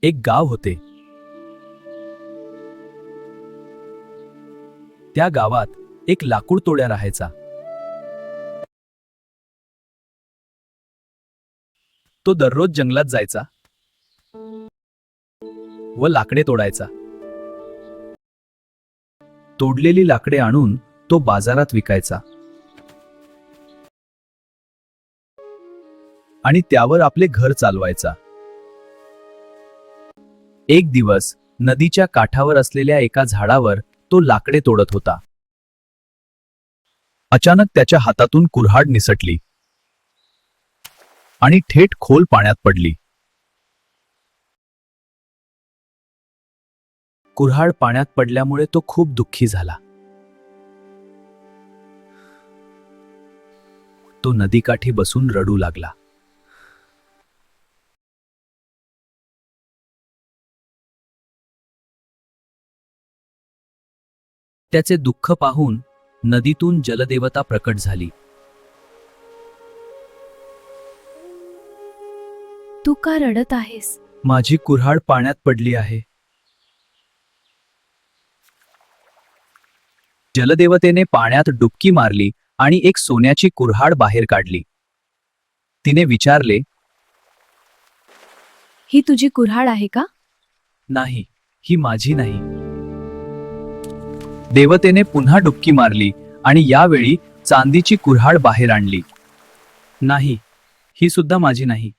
एक गाव होते. त्या गावात एक लाकूड तोड्या राहायचा. तो दररोज जंगलात जायचा व लाकडे तोडायचा. तोडलेली लाकडे आणून तो बाजारात विकायचा आणि त्यावर आपले घर चालवायचा. एक दिवस नदीच्या काठावर असलेल्या एका झाडावर तो लाकडे तोडत होता. अचानक त्याच्या हातातून कुऱ्हाड निसटली आणि थेट खोल पाण्यात पडली. कुऱ्हाड पाण्यात पडल्यामुळे तो खूप दुःखी झाला. तो नदीकाठी बसून रडू लागला. त्याचे दुःख पाहून नदीतून जलदेवता प्रकट झाली. तू का रडत आहेस? माझी कुऱ्हाड पाण्यात पडली आहे. जलदेवतेने पाण्यात डुबकी मारली आणि एक सोन्याची कुऱ्हाड बाहेर काढली. तिने विचारले, ही तुझी कुऱ्हाड आहे का? नाही, ही माझी नाही. देवतेने पुन्हा डुबकी मारली आणि यावेळी चांदीची कुऱ्हाड बाहेर आणली. नाही, ही सुद्धा माझी नाही.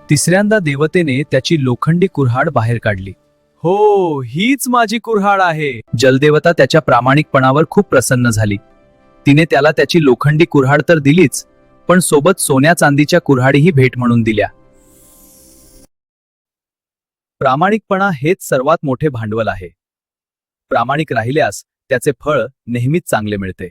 तिसऱ्यांदा देवतेने त्याची लोखंडी कुऱ्हाड बाहेर काढली. हो, हीच माझी कुऱ्हाड आहे. जलदेवता त्याच्या प्रामाणिकपणावर खूप प्रसन्न झाली. तिने त्याला त्याची लोखंडी कुऱ्हाड तर दिलीच, पण सोबत सोन्या चांदीच्या कुऱ्हाडीही भेट म्हणून दिल्या. प्रामाणिकपणा हेच सर्वात मोठे भांडवल आहे. प्रामाणिक राहिल्यास त्याचे फळ नेहमीच चांगले मिळते.